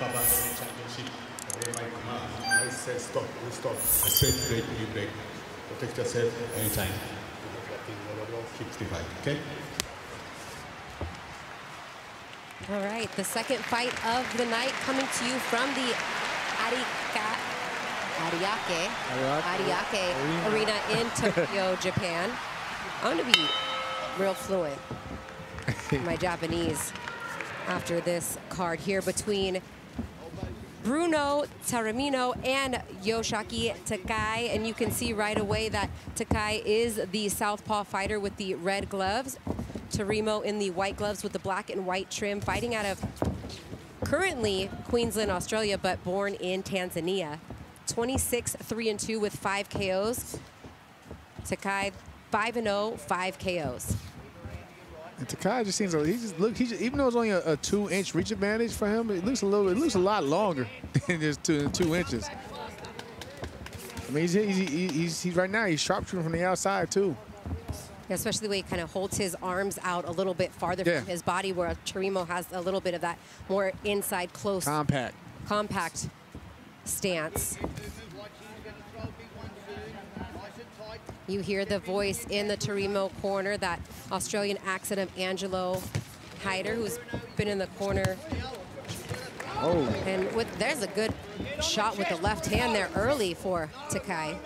Championship. I say stop, you stop. I say break, you break. Protect yourself anytime. Keep the fight, okay? All right, the second fight of the night coming to you from the Ariake Arena in Tokyo, Japan. I'm gonna be real fluent in my Japanese after this card here between Bruno Taramino and Yoshiki Takei. And you can see right away that Takei is the southpaw fighter with the red gloves. Tarimo in the white gloves with the black and white trim, fighting out of currently Queensland, Australia, but born in Tanzania. 26-3-2 with 5 KOs. Takei 5-0, 5 KOs. And Takei just seems like even though it's only a 2-inch reach advantage for him, it looks a lot longer than just 2 inches. I mean, he's right now he's sharpshooting from the outside too. Yeah, especially the way he kind of holds his arms out a little bit farther from his body, where Tarimo has a little bit of that more inside close compact stance. You hear the voice in the Tarimo corner, that Australian accent of Angelo Hyder, who's been in the corner. Oh. And there's a good shot with the left hand there early for Takei.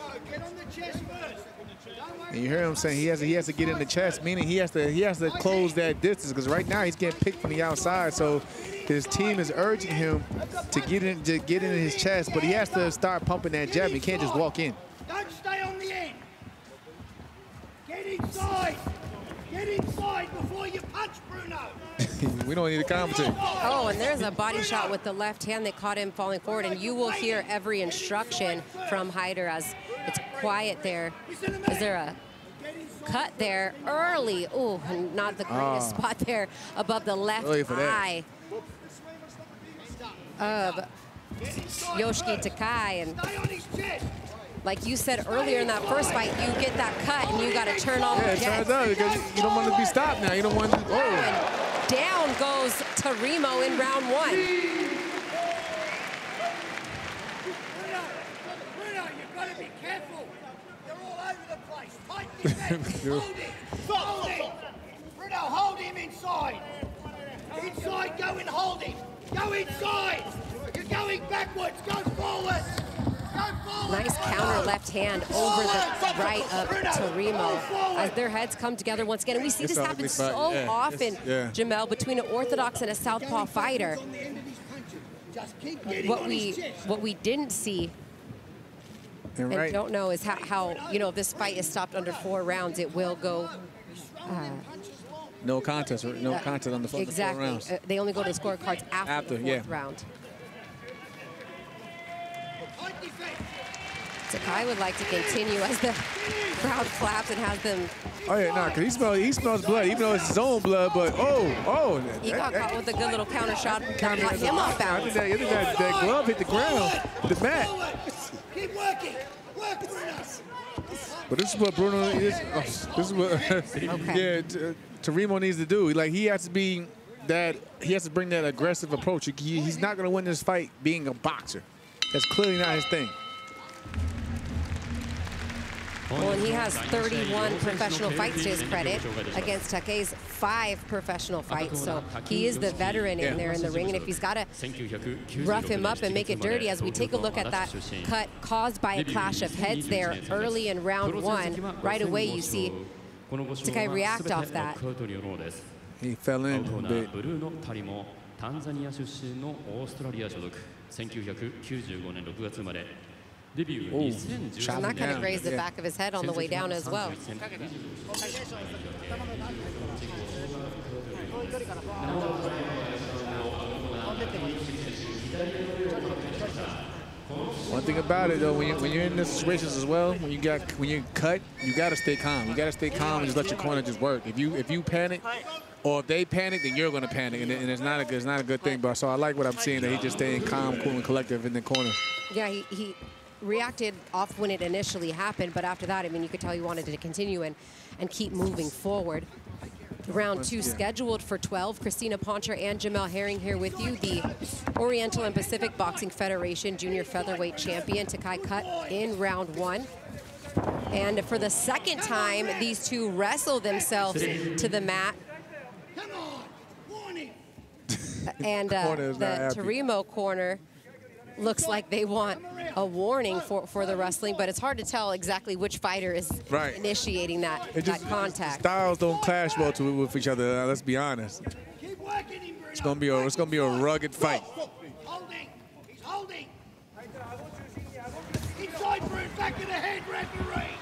And you hear him saying he has to get in the chest, meaning he has to close that distance, because right now he's getting picked from the outside. So his team is urging him to get in his chest, but he has to start pumping that jab. He can't just walk in. Don't stay on the end. Get inside. Get inside before you punch, Bruno. We don't need to commentate. Oh, and there's a body shot with the left hand that caught him falling forward, and you will hear every instruction from Hyder as it's quiet there. Is there a cut there early? Oh, not the greatest spot there above the left eye of Yoshiki Takei. And like you said earlier in that first fight, you get that cut and you got to turn on the jet. Because you don't want to be stopped now. You don't want to. Oh. And down goes Tarimo in round 1. Bruno, you've got to be careful. They're all over the place. Tight defense. Hold it. Bruno, hold him inside. Inside, go and hold him. Go inside. You're going backwards. Go forward. Nice counter left hand over the right of Tarimo as their heads come together once again. And we see this happen so often, Jamel, between an orthodox and a southpaw fighter. What we didn't see and don't know is how if this fight is stopped under 4 rounds, it will go. No contest on the 4 rounds. They only go to the scorecards after the 4th round. Takei would like to continue as the crowd claps and has them. Oh yeah, no, because he smells blood, even though it's his own blood. But he got caught with a good little counter shot that got him off balance. That glove hit the ground, the mat. Keep working. Work, Bruno. But this is what Bruno is. This is what Tarimo needs to do. Like he has to bring that aggressive approach. He's not going to win this fight being a boxer. That's clearly not his thing. Well, and he has 31 professional fights to his credit against Takei's 5 professional fights. So he is the veteran in there in the ring. And if he's got to rough him up and make it dirty, as we take a look at that cut caused by a clash of heads there early in round 1, right away you see Takei react off that. He fell in a bit. And that kind of grazed the back of his head on the way down as well. One thing about it though, when you're in these situations as well, when you cut, you got to stay calm. You got to stay calm and just let your corner just work. If you panic, or if they panic, then you're going to panic, and it's not a good thing. But so I like what I'm seeing, that he just staying calm, cool, and collective in the corner. Yeah, he reacted off when it initially happened, but after that, I mean, you could tell he wanted to continue and keep moving forward. Round 2 scheduled for 12. Christina Poncher and Jamel Herring here with you. The Oriental and Pacific Boxing Federation Junior Featherweight Champion Takei cut in round 1. And for the second time, these two wrestle themselves to the mat. And the Tarimo corner looks like they want a warning for the wrestling, but it's hard to tell exactly which fighter is initiating that contact. Styles don't clash well with each other. Let's be honest. It's gonna be a rugged fight. Holding. He's holding. Inside Bruno, back of the head, referee.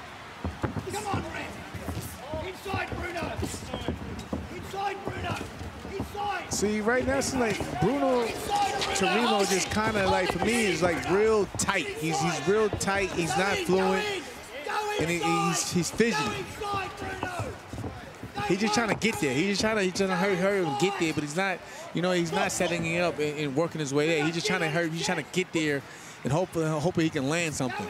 Come on, ref. Inside Bruno. Inside Bruno. Inside. See, right now it's like Bruno Tarimo just kind of like, for me, is like real tight. He's real tight. He's not fluent, and he's fidgety. He's just trying to get there. He's trying to hurry and get there, but he's not. You know, he's not setting it up and working his way there. He's just trying to hurry. He's trying to get there, and hopefully he can land something.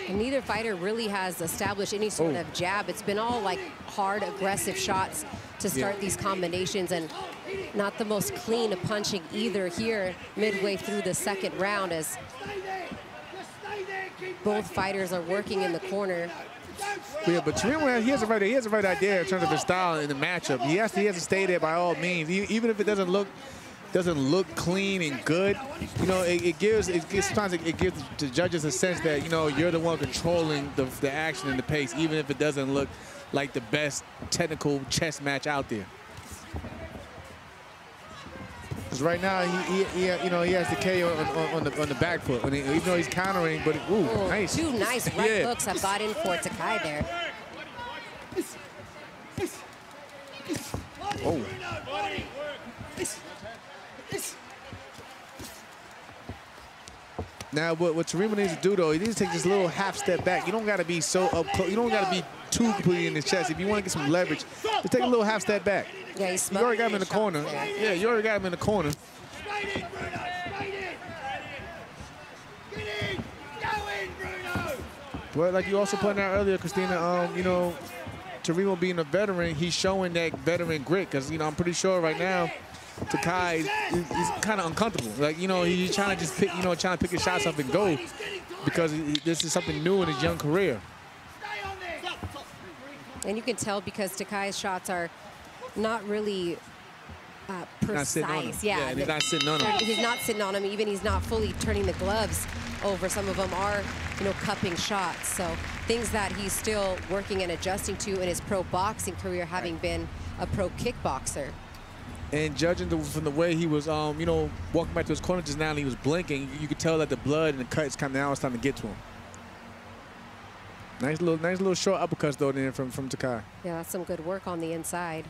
And neither fighter really has established any sort of jab. It's been all like hard, aggressive shots to start these combinations, and not the most clean punching either here midway through the second round, as both fighters are working in the corner. Yeah, but Tarimo, he has the right idea in terms of his style in the matchup. He has to stay there by all means, even if it doesn't look clean and good. You know, sometimes it gives the judges a sense that, you know, you're the one controlling the action and the pace, even if it doesn't look like the best technical chess match out there. Because right now he has the KO on the back foot, even though he's countering. But nice. Two nice right hooks have got in for Takei there. Now, what Tarimo needs to do, though, he needs to take this little half step back. You don't got to be so up close. You don't got to be too completely in his chest. If you want to get some leverage, just take a little half step back. Yeah, you already got him in the corner. Yeah, you already got him in the corner. Straight in, Bruno. Straight in. Get in. Go in, Bruno. But like you also pointed out earlier, Christina, you know, Tarimo being a veteran, he's showing that veteran grit. Because, you know, I'm pretty sure right now, Takei is kind of uncomfortable. Like, you know, he's trying to just pick, trying to pick his shots up and go, because this is something new in his young career. And you can tell because Takei's shots are not really precise. Yeah, he's not sitting on him. He's not sitting on him. Even he's not fully turning the gloves over. Some of them are, cupping shots. So things that he's still working and adjusting to in his pro boxing career, having been a pro kickboxer. And judging from the way he was, walking back to his corner just now, and he was blinking, you could tell that the blood and the cuts now it's starting to get to him. Nice little short uppercuts though there from Takei. Yeah, that's some good work on the inside.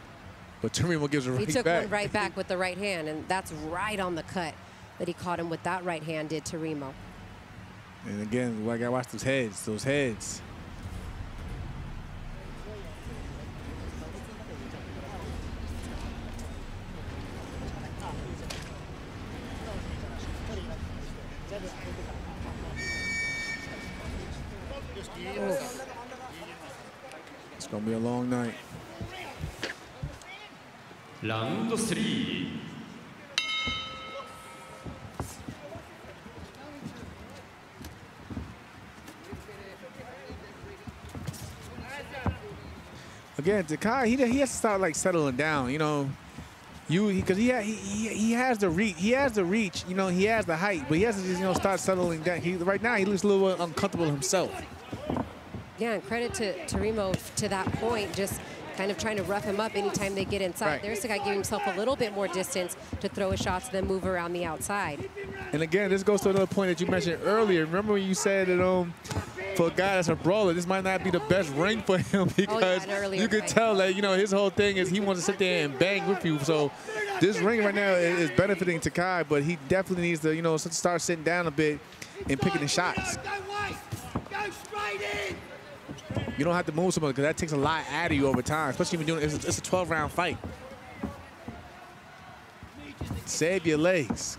But Tarimo gives a right back. He took one right back with the right hand, and that's right on the cut that he caught him with that right hand, did Tarimo. And again, I gotta watch those heads. It's gonna be a long night. Round 3. Again, Takei, he has to start like settling down, because he has the reach. He has the reach, he has the height, but he has to just start settling down. Right now he looks a little uncomfortable himself. Yeah, and credit to Tarimo to that point, just kind of trying to rough him up anytime they get inside. Right. There's the guy giving himself a little bit more distance to throw his shots, then move around the outside. And again, this goes to another point that you mentioned earlier. Remember when you said that for a guy that's a brawler, this might not be the best ring for him, because you could tell that his whole thing is he wants to sit there and bang with you. So this ring right now is benefiting Takei, but he definitely needs to start sitting down a bit and picking the shots. Go straight in. You don't have to move someone, because that takes a lot out of you over time, especially when it's a 12-round fight. Save your legs.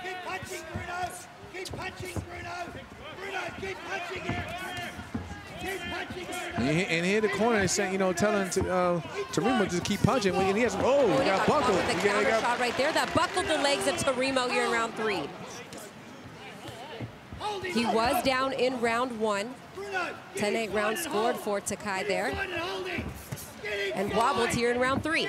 Keep punching, Bruno. Keep punching, Bruno. Bruno, keep punching it. And here the corner is saying, you know, telling Terymo just keep punching. And he has, he got buckled. The counter shot right there that buckled the legs of Terymo here in round 3. He was down in round 1. 10-8 round scored for Takei there. And wobbled here in round 3.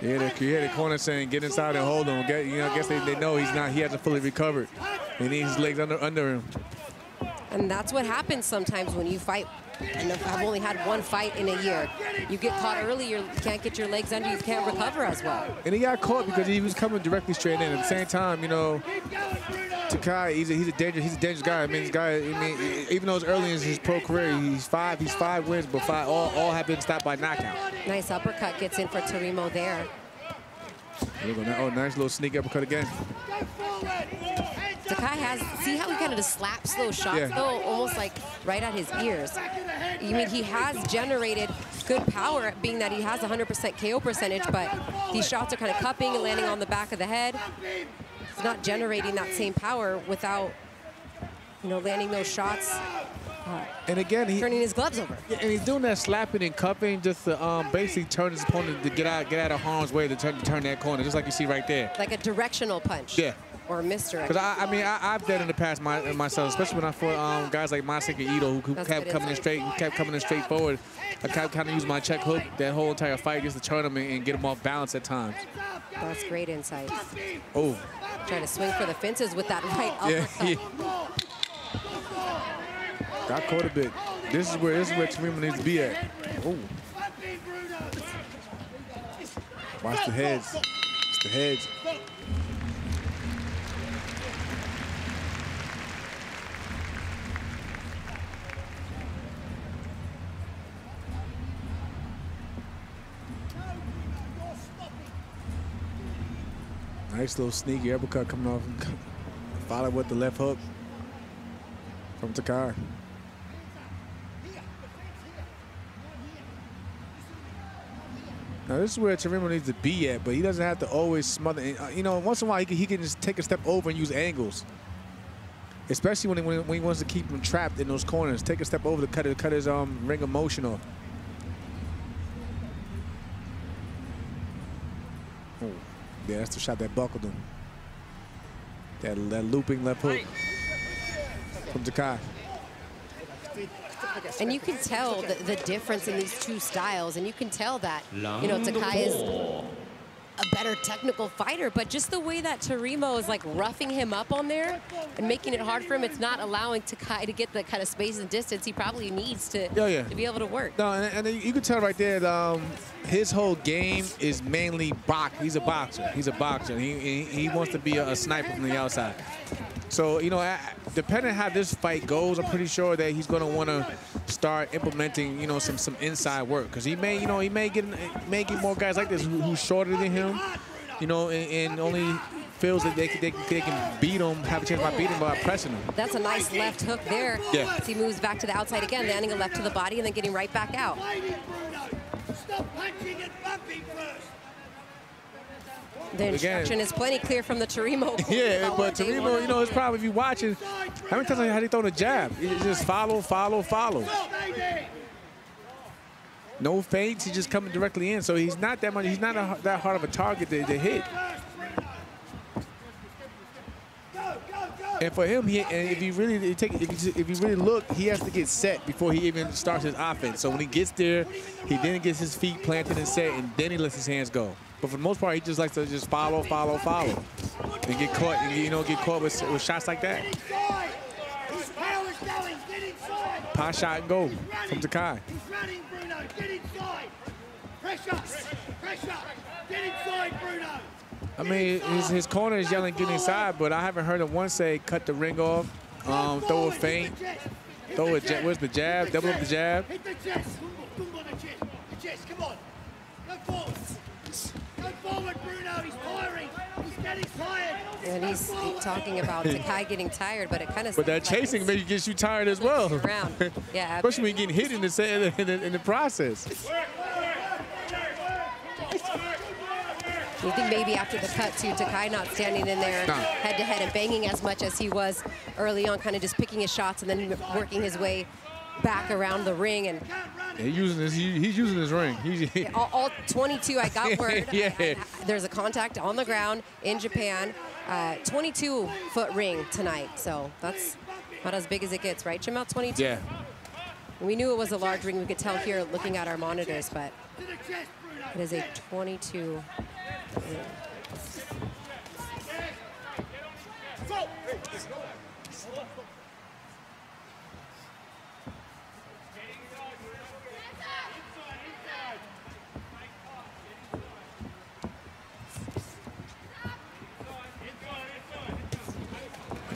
Yeah, the corner saying get inside and hold him. You know, I guess they know he hasn't fully recovered. He needs his legs under him. And that's what happens sometimes when you fight. And I've only had one fight in a year. You get caught early, you can't get your legs under, you can't recover as well. And he got caught because he was coming directly straight in. At the same time, you know, Takei, he's a dangerous guy. I mean, even though it's early in his pro career, he's five wins, but all have been stopped by knockout. Nice uppercut gets in for Terymo there. Oh, nice little sneak uppercut again. Takei see how he kind of just slaps those shots, though, almost like right at his ears. I mean, he has generated good power, being that he has 100% KO percentage, but these shots are kind of cupping and landing on the back of the head. He's not generating that same power without, you know, landing those shots. And again, turning his gloves over. Yeah, and he's doing that slapping and cupping just to basically turn his opponent to get out of harm's way to turn that corner, just like you see right there. Like a directional punch. Yeah. Or misdirection. Because I've done in the past myself, especially when I fought guys like Masaki Ito who kept coming in straight forward. I kept kind of using my check hook that whole entire fight just to turn them and get them off balance at times. That's great insight. Oh. Trying to swing for the fences with that right uppercut. Yeah. Got caught a bit. This is where Terymo needs to be at. Oh. Watch the heads. It's the heads. Nice little sneaky uppercut coming off. Followed with the left hook from Takei. Now this is where Terymo needs to be at, but he doesn't have to always smother. You know, once in a while he can just take a step over and use angles, especially when he wants to keep him trapped in those corners. Take a step over to cut his ring of motion off. Oh, yeah, that's the shot that buckled him. That looping left hook from Takei. And you can tell the difference in these two styles, and you can tell that, you know, Takei is a better technical fighter, but just the way that Terymo is like roughing him up on there and making it hard for him, it's not allowing Takei to get the kind of space and distance he probably needs to be able to work. No, and you can tell right there that his whole game is mainly box. He's a boxer. He's a boxer. He wants to be a sniper from the outside. So, you know, depending on how this fight goes, I'm pretty sure that he's going to want to start implementing, you know, some inside work, because he may get more guys like this who's shorter than him, you know, and only feels that they can beat him, have a chance by beating him by pressing him. That's a nice left hook there. Yeah. As he moves back to the outside again, landing a left to the body and then getting right back out. Stop punching and bumping first. The instruction is plenty clear from the Terymo. Yeah, but Terymo, you know, it's probably, if you're watching, how many times have they thrown a jab? It's just follow, follow, follow. No feints, he's just coming directly in. So he's not that much, he's not that hard of a target to hit. And for him, if you really look, he has to get set before he even starts his offense. So when he gets there, he then gets his feet planted and set, and then he lets his hands go. But for the most part, he just likes to just follow, follow, follow, and get caught, and you know, get caught with shots like that. Pot shot and go from Takei. He's running, Bruno. Get inside. Pressure, pressure. Get inside, Bruno. I mean, his corner is yelling, get inside, but I haven't heard him once say, cut the ring off, throw a feint, throw a jab. Where's the jab? Double up the jab. Hit the chest. The chest. Come on. Go forward. Go forward, Bruno. He's tiring. He's getting tired. And he's talking about Takei getting tired, but it kind of. But that chasing maybe gets you tired as well. Around. Yeah. Especially when you're getting hit in the process. You think maybe after the cut too, Takei not standing in there head-to-head and banging as much as he was early on, kind of just picking his shots and then working his way back around the ring. And he's using his ring. all 22, I got word. Yeah. There's a contact on the ground in Japan. 22-foot ring tonight, so that's about as big as it gets, right, Jamel? 22? Yeah. We knew it was a large ring. We could tell here looking at our monitors, but it is a 22 ring.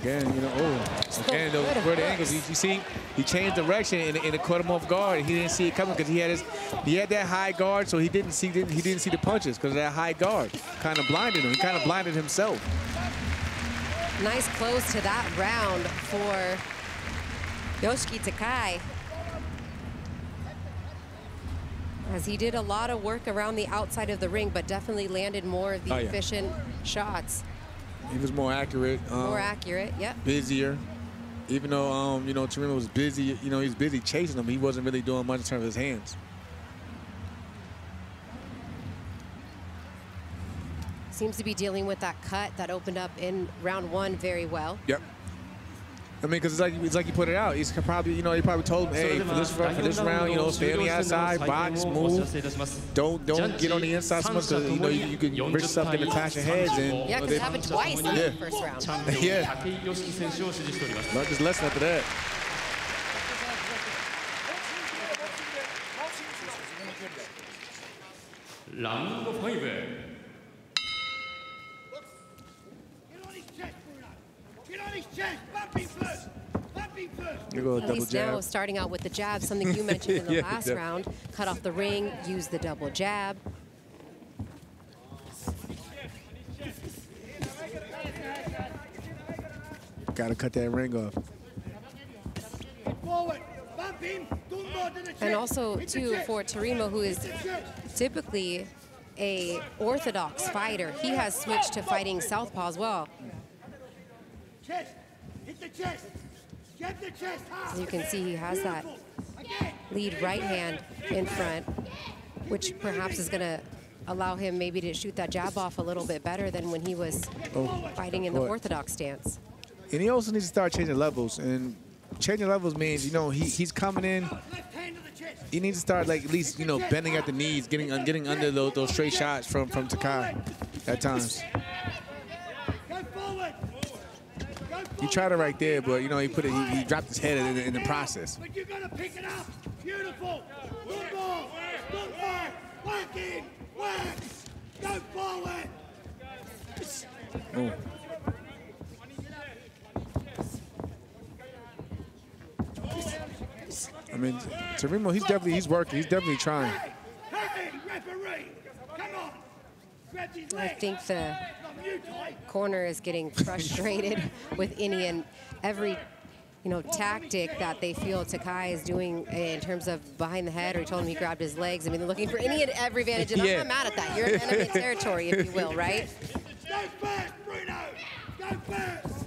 Again, you know, again, those good angles. You see, he changed direction and it caught him off guard. He didn't see it coming because he had that high guard, so he didn't see the punches because of that high guard. Kind of blinded him. He kind of blinded himself. Nice close to that round for Yoshiki Takei, as he did a lot of work around the outside of the ring, but definitely landed more of the efficient shots. He was more accurate. More accurate, yep. Busier. Even though, you know, Tarima was busy, you know, he's busy chasing him. He wasn't really doing much in terms of his hands. Seems to be dealing with that cut that opened up in round one very well. Yep. I mean, because it's like he put it out. He's probably, you know, he probably told him, hey, for this round, you know, stay on the outside, box, move. Don't get on the inside so much because, you know, you can risk something to clash your heads. And, yeah, because it happened twice in the first round. Yeah. Learned his lesson after that. Round 5. You go double He's jab. now starting out with the jab, something you mentioned in the last round. Cut off the ring, use the double jab. Got to cut that ring off. And also, too, for Tarimo, who is typically a orthodox fighter, he has switched to fighting southpaw as well. Chest. Hit the chest. Get the chest hard. As you can see, he has that lead right hand in front, which perhaps is going to allow him maybe to shoot that jab off a little bit better than when he was fighting in the orthodox stance. And he also needs to start changing levels. And changing levels means, you know, he's coming in. He needs to start, like, at least, you know, bending at the knees, getting under those straight shots from Takei at times. He tried it right there, but, you know, he dropped his head in the process. But you're gonna pick it up. Beautiful. Good ball. Good ball. Work in. Work. Go forward. Oh. I mean, Tarimo, he's working. He's definitely trying. Hey, referee. Come on. Grab his I leg. think the corner is getting frustrated with Ini, and every, you know, tactic that they feel Takei is doing in terms of behind the head, or he told him he grabbed his legs. I mean, they're looking for Ini at every advantage, and I'm not mad at that. You're in enemy territory, if you will, right? Go first, Bruno. Go first.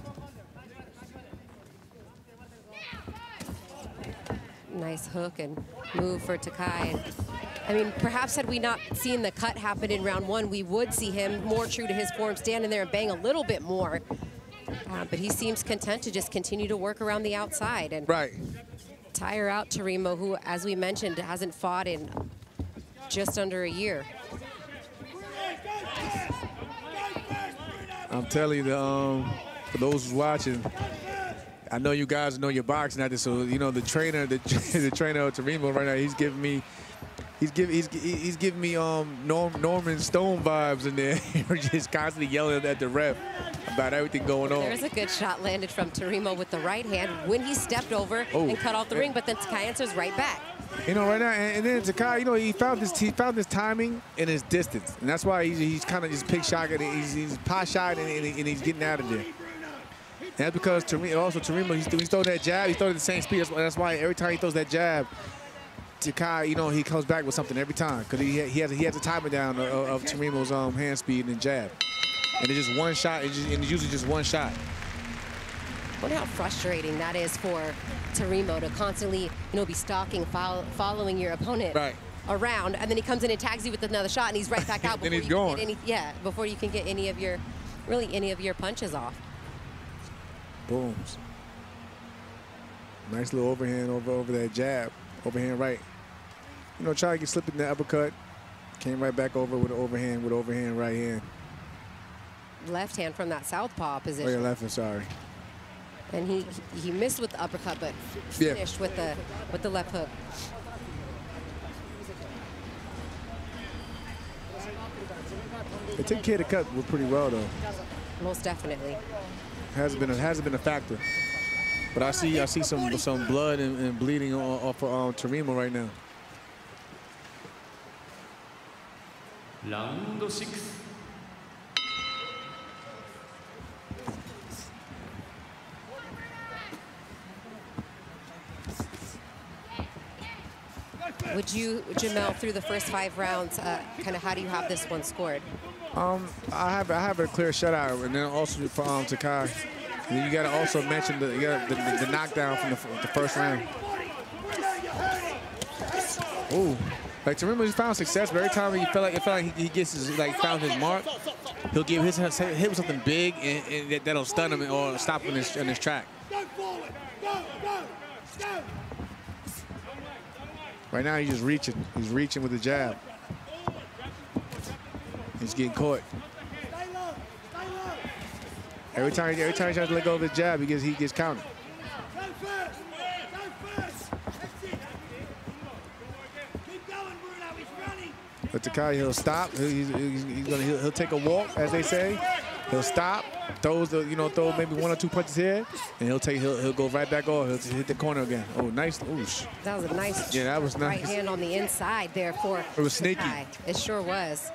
Nice hook and move for Takei. I mean, perhaps had we not seen the cut happen in round one, we would see him more true to his form, stand in there and bang a little bit more. But he seems content to just continue to work around the outside and tire out Tarimo, who, as we mentioned, hasn't fought in just under a year. I'm telling you, for those who's watching, I know you guys know your boxing out there, so you know the trainer, the trainer of Tarimo right now. He's giving me Norman Stone vibes in there. We're just constantly yelling at the ref about everything going on. There's a good shot landed from Tarimo with the right hand when he stepped over and cut off the ring, but then Takei answers right back. You know, right now, and then Takei, you know, he found his timing and his distance, and that's why he's kind of just pick shot, and he's pot shot, and he's getting out of there. And that's because Tarimo, he throws that jab, he throws at the same speed. That's why every time he throws that jab, Takei, you know, he comes back with something every time because he has a timer down of Teremo's hand speed and jab, and it's just one shot. And it's usually just one shot. I wonder how frustrating that is for Teremo to constantly, be stalking, following your opponent around, and then he comes in and tags you with another shot, and he's right back out before he's gone. Before you can get any of your punches off. Booms. Nice little overhand over that jab, overhand right. Try to get slipped in the uppercut. Came right back over with overhand right hand. Left hand from that southpaw position. Oh yeah, left hand. Sorry. And he missed with the uppercut, but finished with the left hook. They take care of the cut pretty well though. Most definitely. Hasn't been a factor. But I see some blood and bleeding off of Teremo right now. Round 6. Would you, Jamel, through the first 5 rounds, kind of how do you have this one scored? I have a clear shutout, and then also for Takei. And then you got to also mention the knockdown from the first round. Ooh, like Teremo just found success. But every time he felt like he gets found his mark, he'll give hit with something big, and that'll stun him or stop him in his track. Right now he's just reaching. He's reaching with the jab. He's getting caught. Every time he tries to let go of the jab, he gets countered. But Takei, he'll stop. He'll take a walk, as they say. He'll stop, throw maybe 1 or 2 punches here, and he'll go right back off. He'll hit the corner again. Oh, nice. Oosh. That was a nice. Yeah, that was nice. Right hand on the inside there for. It was sneaky. It sure was.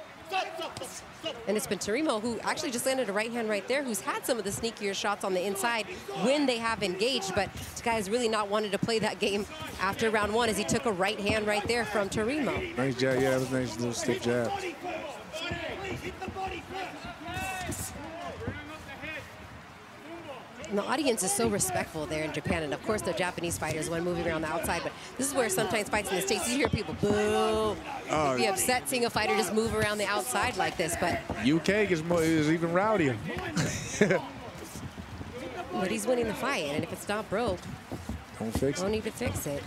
And it's been Teremo who actually just landed a right hand right there, who's had some of the sneakier shots on the inside when they have engaged, but Takei has really not wanted to play that game after round 1 as he took a right hand right there from Teremo. Nice jab, yeah, that was a nice little stiff jab. And the audience is so respectful there in Japan, and of course the Japanese fighters when moving around the outside, but this is where sometimes fights in the States, you hear people boo. You'd be upset seeing a fighter just move around the outside like this, but... UK is even rowdier. But he's winning the fight, and if it's not broke, don't need to fix it.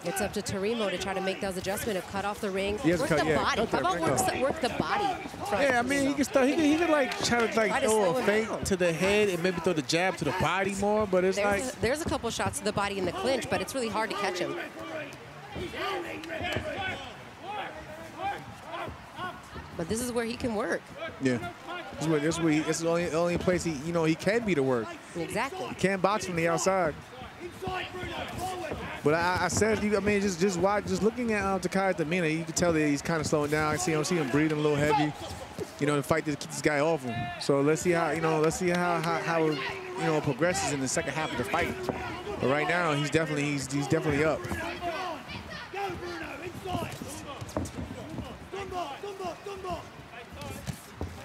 It's up to Teremo to try to make those adjustments, to cut off the ring, work the body. How about work the body? Yeah, I mean, he can try to throw a feint to the head and maybe throw the jab to the body more, but it's there's a couple shots to the body in the clinch, but it's really hard to catch him. But this is where he can work. Yeah. This is the only place he can be to work. Exactly. He can't box from the outside. But I said, I mean, just looking at Takei's demeanor, you can tell that he's kind of slowing down. I see him breathing a little heavy, to fight to keep this guy off him. So let's see how it progresses in the second half of the fight. But right now, he's definitely up.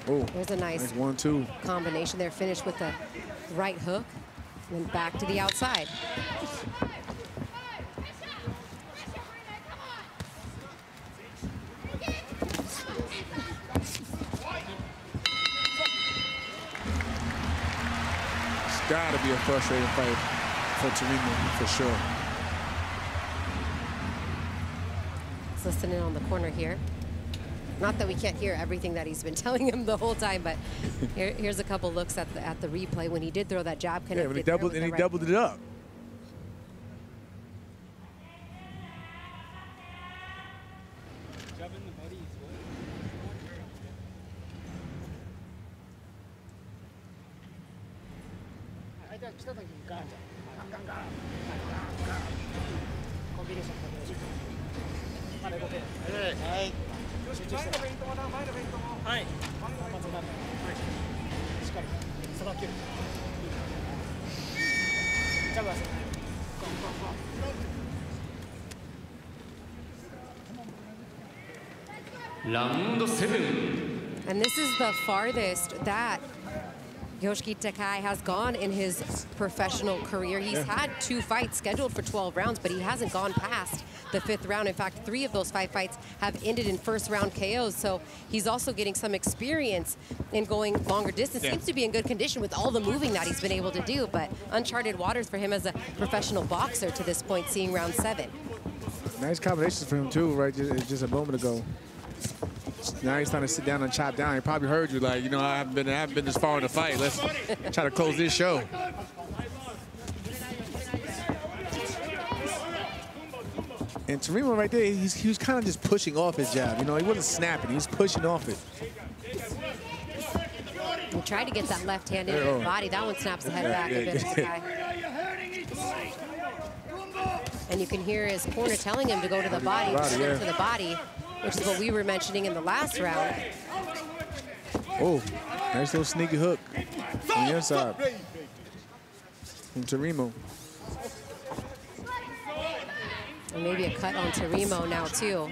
Oh, there's a nice 1-2 combination there. Finished with the right hook, and then back to the outside. Got to be a frustrating fight for Teremo, for sure. Let's listen in on the corner here. Not that we can't hear everything that he's been telling him the whole time, but here's a couple looks at the replay when he did throw that jab. Yeah, when he doubled it up. Round 7. And this is the farthest that Yoshiki Takei has gone in his professional career. He's had 2 fights scheduled for 12 rounds, but he hasn't gone past the 5th round. In fact, 3 of those 5 fights have ended in first-round KOs. So he's also getting some experience in going longer distance. Seems to be in good condition with all the moving that he's been able to do, but uncharted waters for him as a professional boxer to this point, seeing round 7. Nice combinations for him too, right? Just a moment ago. Now he's trying to sit down and chop down. He probably heard you like, you know, I haven't been this far in the fight. Let's try to close this show. And Terymo right there, he was kind of just pushing off his jab. You know, he wasn't snapping. He was pushing off it. He tried to get that left hand into the body. That one snaps the head back against the guy. And you can hear his corner telling him to go to the body, to the body, which is what we were mentioning in the last round. Oh, nice little sneaky hook on the inside from Terymo. And maybe a cut on Terymo now, too.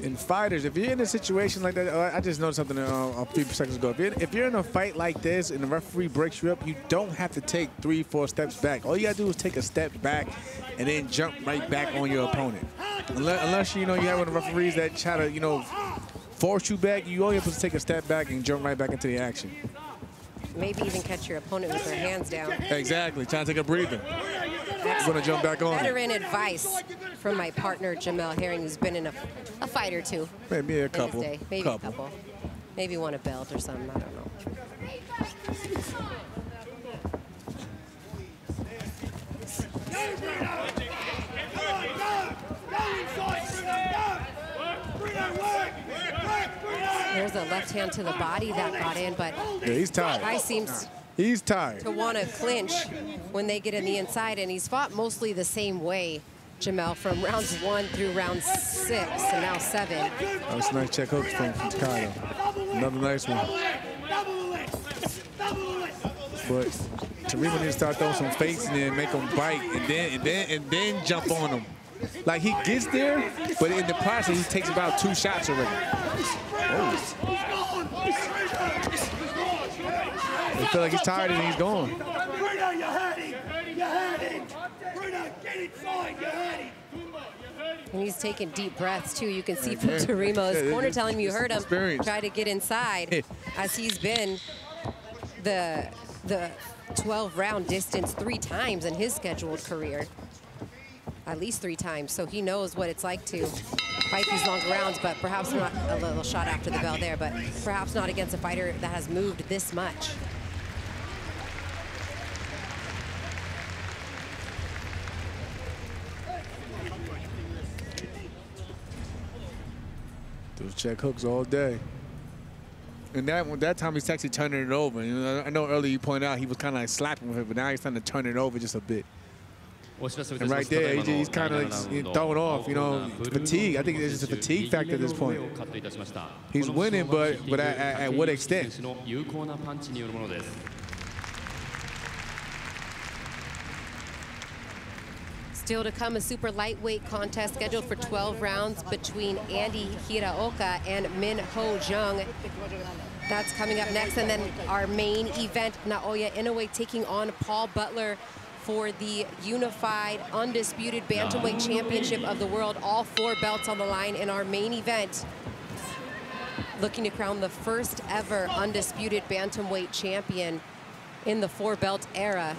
In fighters, if you're in a situation like that, I just noticed something a few seconds ago. If you're in a fight like this and the referee breaks you up, you don't have to take 3-4 steps back. All you gotta do is take a step back and then jump right back on your opponent. Unless you know you have one of the referees that try to, you know, force you back, you only have to take a step back and jump right back into the action. Maybe even catch your opponent with their hands down. Exactly, trying to take a breather. You're gonna jump back on. Veteran advice from my partner Jamel Herring, who's been in a fight or two. Maybe a couple. Maybe a couple. Maybe won a belt or something. I don't know. There's a left hand to the body that got in, but yeah, he's tired. Guy seems to want to clinch when they get in the inside, and he's fought mostly the same way, Jamel, from rounds 1 through round 6 and now 7. That was a nice check hook from Takei. Another nice one. But Terymo needs to start throwing some fakes and then make him bite and then jump on him. Like he gets there, but in the process he takes about 2 shots already. Oh. I feel like he's tired and he's gone. Bruno, you're hurting. You're hurting. Bruno, get inside. You're hurting. And he's taking deep breaths, too. You can see from Terymo's corner telling me you heard him try to get inside, as he's been the 12-round distance 3 times in his scheduled career. At least 3 times. So he knows what it's like to fight these long rounds, but perhaps not a little shot after the bell there, but perhaps not against a fighter that has moved this much. Those check hooks all day. And that time he's actually turning it over. You know, I know earlier you pointed out he was kind of like slapping with it, but now he's trying to turn it over just a bit. And right there, he's kind of like throwing off, you know, fatigue. I think there's just a fatigue factor at this point. He's winning, but at what extent? Still to come, a super lightweight contest scheduled for 12 rounds between Andy Hiraoka and Min Ho Jung. That's coming up next. And then our main event, Naoya Inoue taking on Paul Butler for the unified, undisputed bantamweight championship of the world. All 4 belts on the line in our main event. Looking to crown the first ever undisputed bantamweight champion in the 4-belt era.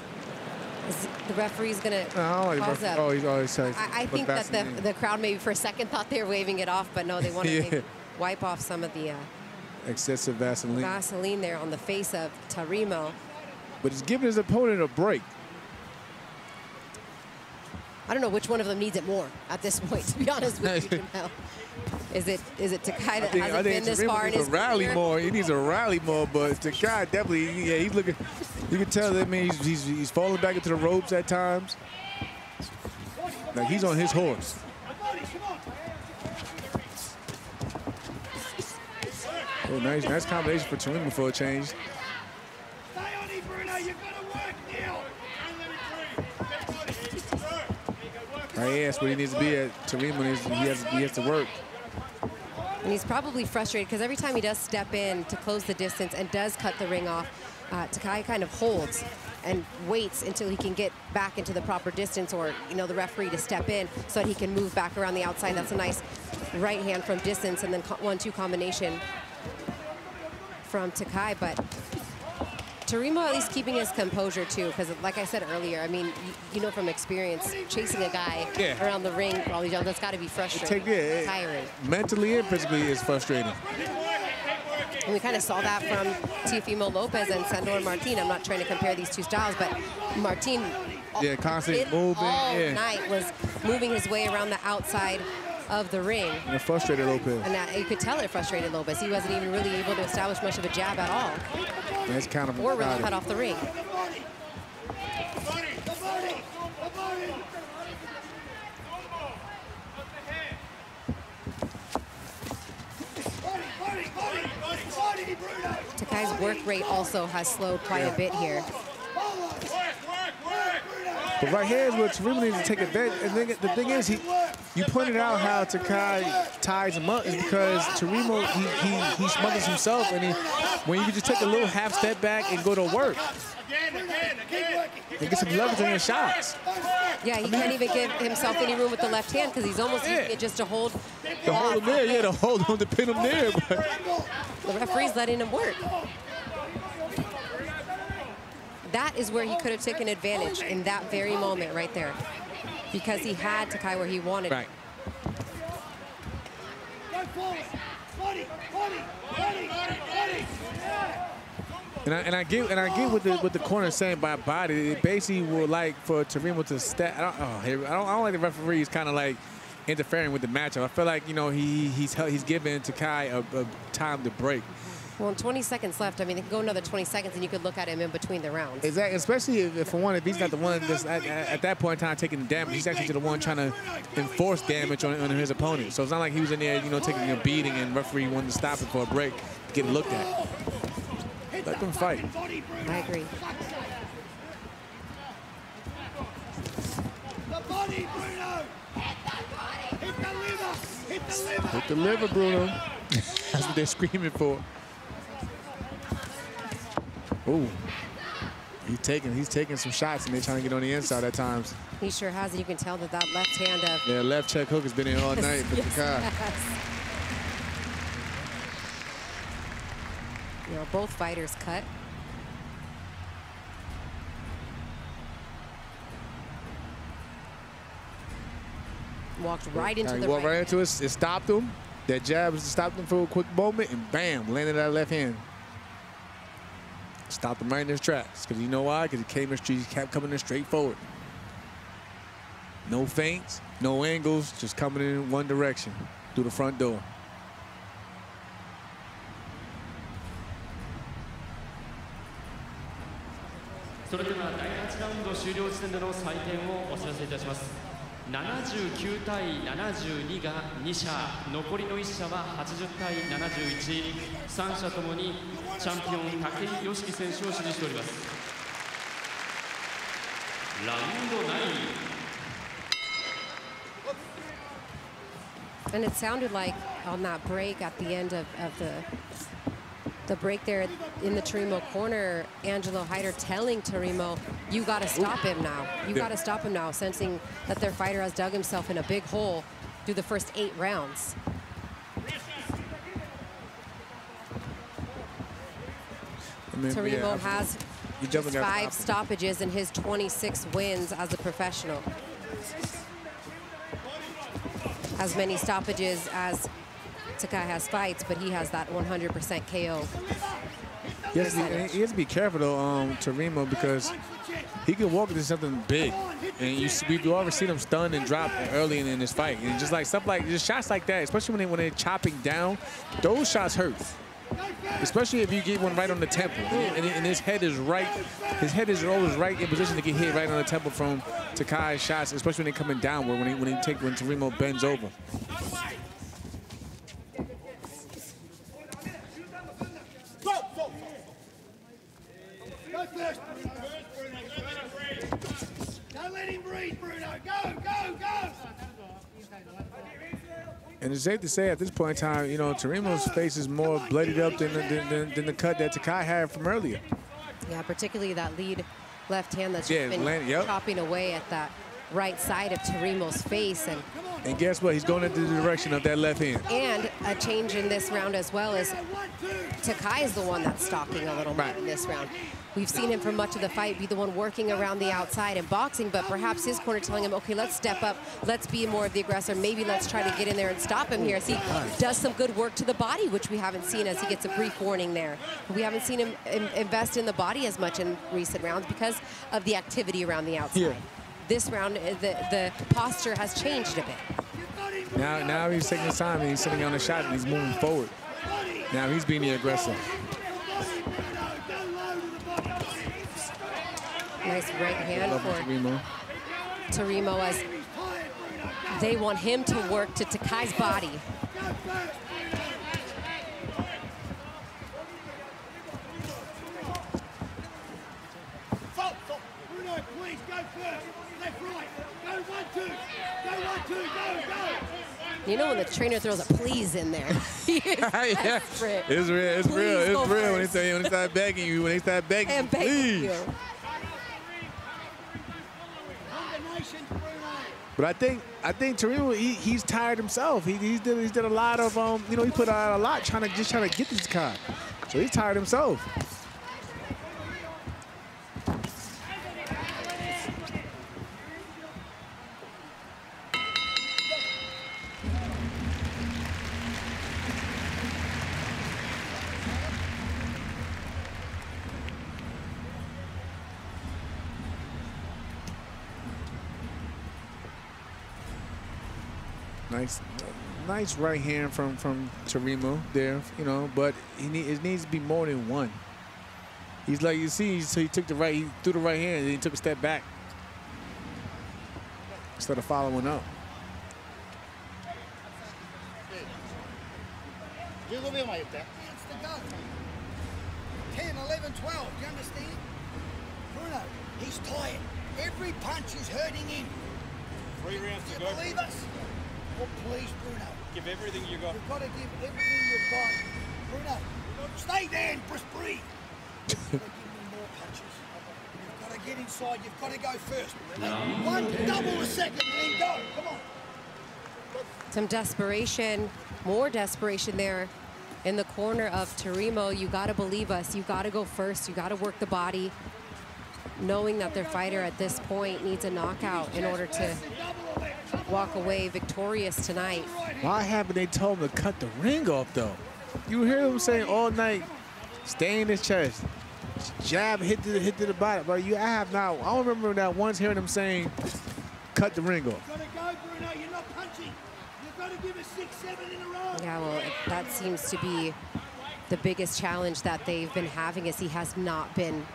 Is the referee's gonna pause up? Oh, he's always saying. I think that the crowd maybe for a second thought they were waving it off, but no, they want to maybe wipe off some of the excessive Vaseline there on the face of Terymo. But he's giving his opponent a break. I don't know which one of them needs it more at this point, to be honest with you, Jamel. Is it Takei that hasn't been this far in his career? He needs to rally more, but Takei definitely, yeah, he's looking. You can tell that, man, he's falling back into the ropes at times. Like he's on his horse. Oh, nice combination for Terymo for a change. Stay on it, Bruno. You've got to work now. Right here, that's where he needs to be at. Terumo, he has to work. And he's probably frustrated because every time he does step in to close the distance and does cut the ring off, Takei kind of holds and waits until he can get back into the proper distance, or the referee to step in so that he can move back around the outside. That's a nice right hand from distance, and then 1-2 combination from Takei. But Terumo at least keeping his composure too, because like I said earlier, I mean, you know from experience, chasing a guy around the ring for all these jumps, that's got to be frustrating, tiring. Mentally and physically is frustrating. And we kind of saw that from Teofimo Lopez and Sandor Martin. I'm not trying to compare these two styles, but Martin constantly moving all night was moving his way around the outside of the ring. And it frustrated Lopez. And you could tell it frustrated Lopez. He wasn't even really able to establish much of a jab at all. That's kind of or really cut off the ring. Takei's work rate also has slowed quite a bit here. But right here is where Terumo needs to take advantage. And the thing is, you pointed out how Takei ties him up is because Terumo, he smothers himself, and when you can just take a little half step back and go to work. And get some leverage on your shots. Yeah, he can't even give himself any room with the left hand because he's almost using it just to hold. To hold him there, to hold him, to pin him there. But the referee's letting him work. That is where he could have taken advantage in that very moment right there, because he had Takei where he wanted. Right. And I get what the corner is saying by body. It basically will like for Terumo to step. I don't like the referees kind of like interfering with the matchup. I feel like he's giving Takei a time to break. Well, in 20 seconds left, I mean, it could go another 20 seconds and you could look at him in between the rounds. Exactly, especially if he's not the one that's at that point in time taking the damage. He's actually the one trying to enforce damage on his opponent. So it's not like he was in there, taking a beating and referee wanted to stop it for a break to get looked at. Let them fight. I agree. Hit the liver, Bruno. That's what they're screaming for. Ooh, he's taking some shots, and they're trying to get on the inside at times. He sure has, and you can tell that left hand of... Yeah, left check hook has been in all night for Takei. Yes. Both fighters cut. Walked right into the ring. Walked right into it. It stopped him. That jab stopped him for a quick moment, and bam, landed that left hand. Stopped him right in his tracks. Because you know why? Because he kept coming in straight forward. No feints, no angles, just coming in one direction through the front door. Soれでは第8ラウンド終了時点での採点をお知らせいたします。79対72が2社、残りの1社は80対71、3社ともにチャンピオン武井良樹選手を支持しております。ラウンド9。And it sounded like on that break at the end of the break there in the Terumo corner, Angelo Heider telling Terumo, you got to stop him now. You got to stop him now, sensing that their fighter has dug himself in a big hole through the first 8 rounds. Terumo has just 5 stoppages in his 26 wins as a professional. As many stoppages as Takei has fights, but he has that 100% KO. He has to be careful though, Terumo, because he can walk into something big, and we've already seen him stun and drop early in this fight. And just like stuff like just shots like that, especially when they're chopping down, those shots hurt. Especially if you get one right on the temple, and his head is right. His head is always right in position to get hit right on the temple from Takei's shots, especially when they're coming downward. When Terumo bends over. Don't let him breathe. speed, Bruno. Go, go, go. And it's safe to say at this point in time, you know, Teremo's face is more bloodied up than the cut that Takei had from earlier. Yeah, particularly that lead left hand that's just been chopping away at that right side of Teremo's face. And guess what? He's going into the direction of that left hand. And a change in this round as well is Takei is the one that's stalking a little bit in this round. We've seen him for much of the fight be the one working around the outside and boxing, but perhaps his corner telling him, okay, let's step up, let's be more of the aggressor, maybe let's try to get in there and stop him here as he does some good work to the body, which we haven't seen as he gets a brief warning there. We haven't seen him invest in the body as much in recent rounds because of the activity around the outside. Yeah. This round, the posture has changed a bit. Now he's taking his time and he's sitting on the shot and he's moving forward. Now he's being the aggressor. Nice right hand for Teremo as they want him to work to Takei's body. Bruno, please go first. Left, right. Go 1, 2. Go 1, 2. Go, go. You know when the trainer throws a please in there. He is desperate. It's real. It's real. It's real when they start begging you. When they start begging you, please. But I think Teremo, he's tired himself. He did a lot of you know, he put out a lot trying to get this card. So he's tired himself. Nice right hand from Teremo there, you know, but it needs to be more than one. He's like, you see, so he took he threw the right hand and he took a step back instead of following up. It's the go. 10, 11, 12, do you understand? Bruno, he's tired. Every punch is hurting him. 3 rounds to Do go. you believe us? Oh, please, Bruno. Give everything you got. You've got to give everything you've got. Bruno, stay there and just breathe. You've got to give me more punches. You've got to get inside. You've got to go first. One, double a second, and then go. Come on. Some desperation, more desperation there in the corner of Teremo. You got to believe us. You got to go first. You got to work the body, knowing that their fighter at this point needs a knockout in order to walk away victorious tonight. Why haven't they told him to cut the ring off, though? You hear them saying all night, stay in his chest, jab, hit to the body. But I have not. I don't remember that once hearing them saying, cut the ring off. You've got to go, Bruno. You're not punching. You've got to give us 6, 7 in a row. Yeah, well, that seems to be the biggest challenge that they've been having, is he has not been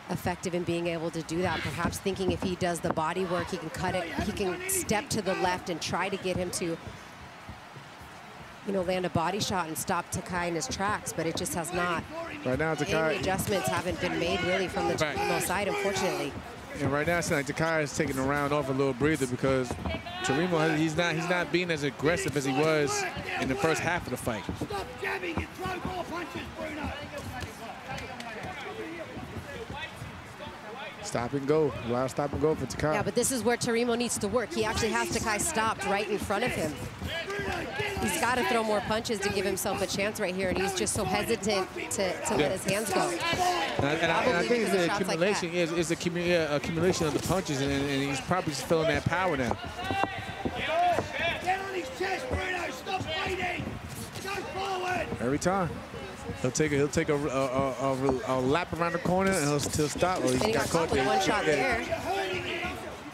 effective in being able to do that. Perhaps thinking if he does the body work, he can cut it, he can step to the left and try to get him to, you know, land a body shot and stop Takei in his tracks, but it just has not. Right now, Takei, any adjustments haven't been made really from the Teremo side, unfortunately. And right now, it's like Takei is taking the round off a little breather because Teremo, he's not being as aggressive as he was in the first half of the fight. Stop jabbing and throw more punches, Bruno. Stop and go. A lot of stop and go for Takei. Yeah, but this is where Teremo needs to work. He actually has Takei stopped right in front of him. He's got to throw more punches to give himself a chance right here, and he's just so hesitant to let his hands go. And I think it's the accumulation, it's the accumulation of the punches, and he's probably just feeling that power now. Get on his chest, Bruno. Stop waiting. Go forward. Every time. He'll take a lap around the corner and he'll stop. And he got caught with one shot there.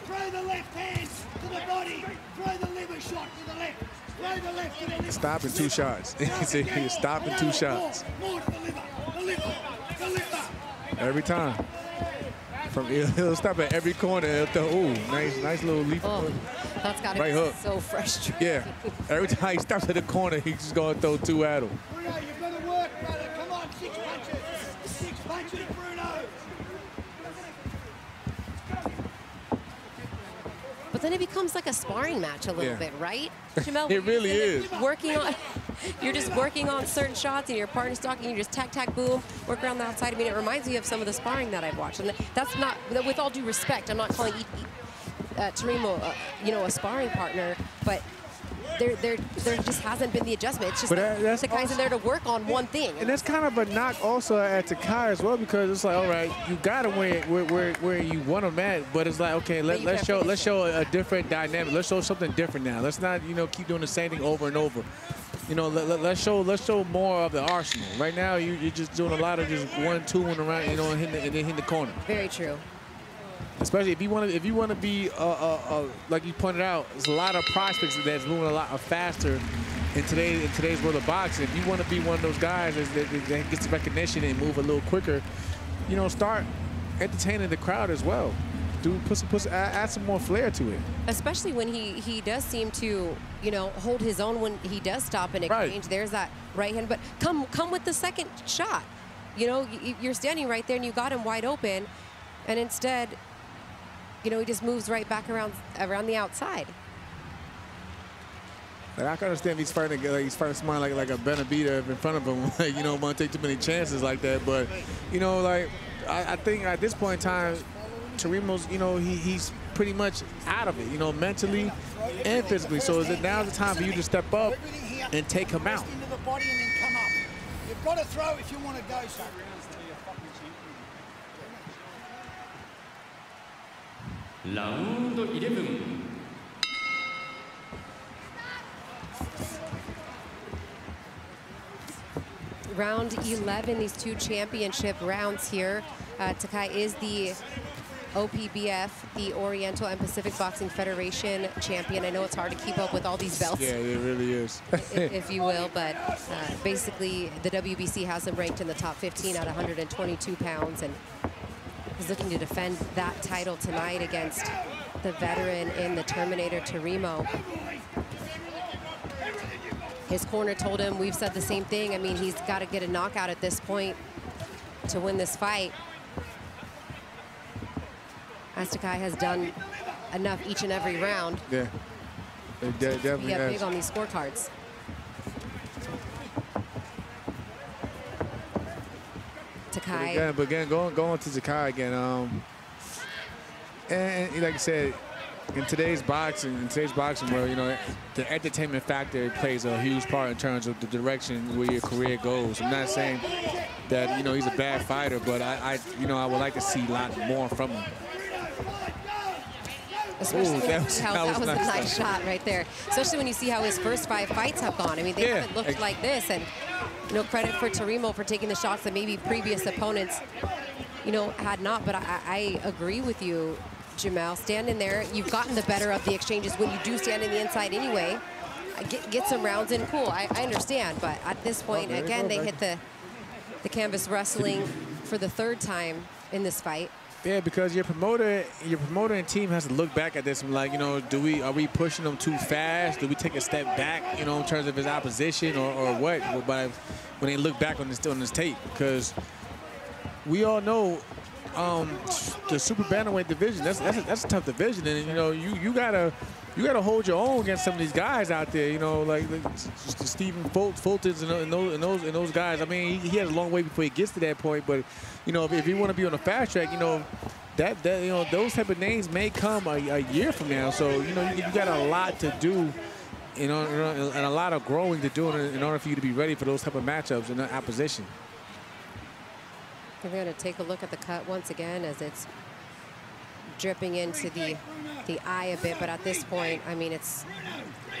Throw the left hand to the body. Throw the liver shot to the left. Throw the left to the liver. Stop in 2 shots. He's stopping 2 shots. More to the liver. The liver. The liver. Every time. He'll stop at every corner. He'll throw, ooh, nice little leap. Oh, that's got to right be hook. So frustrating. Yeah. Every time he stops at the corner, he's just going to throw 2 at him. Bruno, you've got to work, brother. Come on, 6 punches. 6 punches, Bruno. but then it becomes like a sparring match a little bit, right, Jamel? It really is. You're just working on certain shots, and your partner's talking. You just tack, boom, work around the outside. I mean, it reminds me of some of the sparring that I've watched, and that's not, with all due respect, I'm not calling Terymo, a sparring partner, but there just hasn't been the adjustment. It's just Takei's in there to work on one thing. And that's kind of a knock also at Takei as well, because it's like, all right, you got him where you want him at, but it's like, okay, let's show a different dynamic. Let's show something different now. Let's not keep doing the same thing over and over. Let's show more of the arsenal. Right now, you're just doing a lot of just 1-2 around, and then hitting the corner. Very true. Especially if you want to be like you pointed out, there's a lot of prospects that's moving a lot faster in today's world of boxing. If you want to be one of those guys that gets recognition and move a little quicker, start entertaining the crowd as well. Add some more flair to it. Especially when he does seem to hold his own when he does stop in exchange. Right. There's that right hand, but come with the second shot. You're standing right there and you got him wide open, and instead, he just moves right back around the outside. I can understand if he's fighting someone like a Benavidez in front of him. Want to take too many chances like that. But I think at this point in time, Terymo's he's pretty much out of it. Mentally and physically. So now's the time for you to step up and take him out. You've got to throw if you want to go, son. Round 11. Round 11, these two championship rounds here. Takei is the OPBF, the Oriental and Pacific Boxing Federation champion. I know it's hard to keep up with all these belts. Yeah, it really is. if you will, but basically the WBC has him ranked in the top 15 at 122 pounds, and he's looking to defend that title tonight against the veteran in the Terminator, Terymo. His corner told him, we've said the same thing. I mean, he's got to get a knockout at this point to win this fight. As Takei has done enough each and every round. Yeah, it definitely has. Big on these scorecards. Takei. But again, going to Takei again. And like I said, in today's boxing world, the entertainment factor plays a huge part in terms of the direction where your career goes. I'm not saying that he's a bad fighter, but I would like to see a lot more from him. Especially that was a nice shot right there. Especially when you see how his first 5 fights have gone. I mean, they haven't looked like this. And credit for Terymo for taking the shots that maybe previous opponents, had not. But I agree with you, Jamel. Standing there, you've gotten the better of the exchanges when you do stand in the inside anyway. Get some rounds in, cool. I understand. But at this point, again, they hit the canvas wrestling for the 3rd time in this fight. Yeah, because your promoter and team has to look back at this and like, are we pushing them too fast? Do we take a step back, in terms of his opposition or what? But when they look back on this tape, because we all know the super bantamweight division, that's a tough division, and you gotta hold your own against some of these guys out there, like the Stephen Fultons and those guys. I mean, he has a long way before he gets to that point, but if you want to be on a fast track, that those type of names may come a year from now. So you got a lot to do, and a lot of growing to do in order for you to be ready for those type of matchups and opposition. We're going to take a look at the cut once again as it's dripping into the eye a bit, but at this point, I mean, it's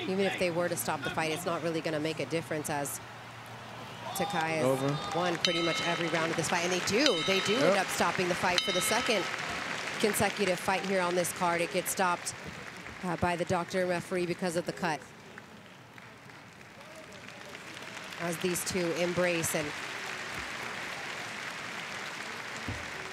even if they were to stop the fight, it's not really going to make a difference as Takei has won pretty much every round of this fight, and they do end up stopping the fight for the 2nd consecutive fight here on this card. It gets stopped by the doctor and referee because of the cut. As these two embrace, and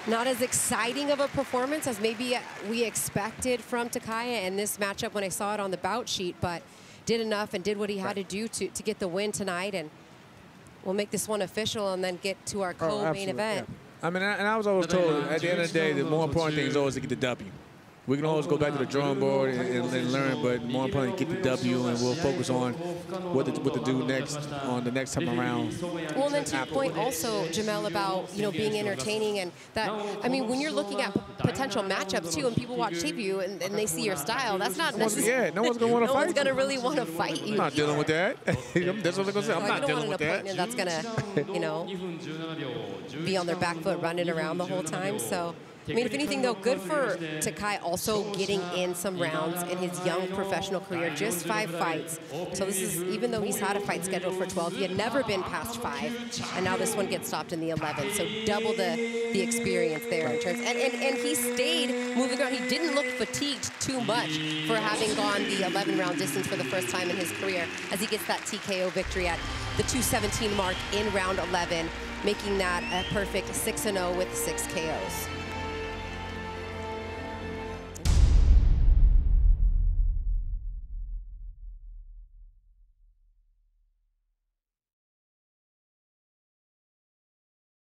not as exciting of a performance as maybe we expected from Takei in this matchup when I saw it on the bout sheet, but did enough and did what he had to do to get the win tonight, and we'll make this one official and then get to our co-main event. Yeah. I mean, and I was always told at the end of the day, the more important thing is always to get the W. We can always go back to the drawing board and learn, but more importantly, get the W, and we'll focus on what to do next on the next time around. Well, and then to your point also, Jamel, about being entertaining, and that, I mean, when you're looking at potential matchups too, and people watch tape you and they see your style, that's not necessarily. Yeah, no one's gonna want to fight. No one's gonna really want to fight you. I'm not dealing with that. That's what I'm gonna say. I'm not dealing with that. That's gonna, be on their back foot, running around the whole time. So. I mean, if anything, though, good for Takei also getting in some rounds in his young professional career, just 5 fights. So this is, even though he's had a fight scheduled for 12, he had never been past 5, and now this one gets stopped in the 11. So double the experience there in terms, and he stayed moving around. He didn't look fatigued too much for having gone the 11-round distance for the first time in his career, as he gets that TKO victory at the 217 mark in round 11, making that a perfect 6-0 with 6 KOs.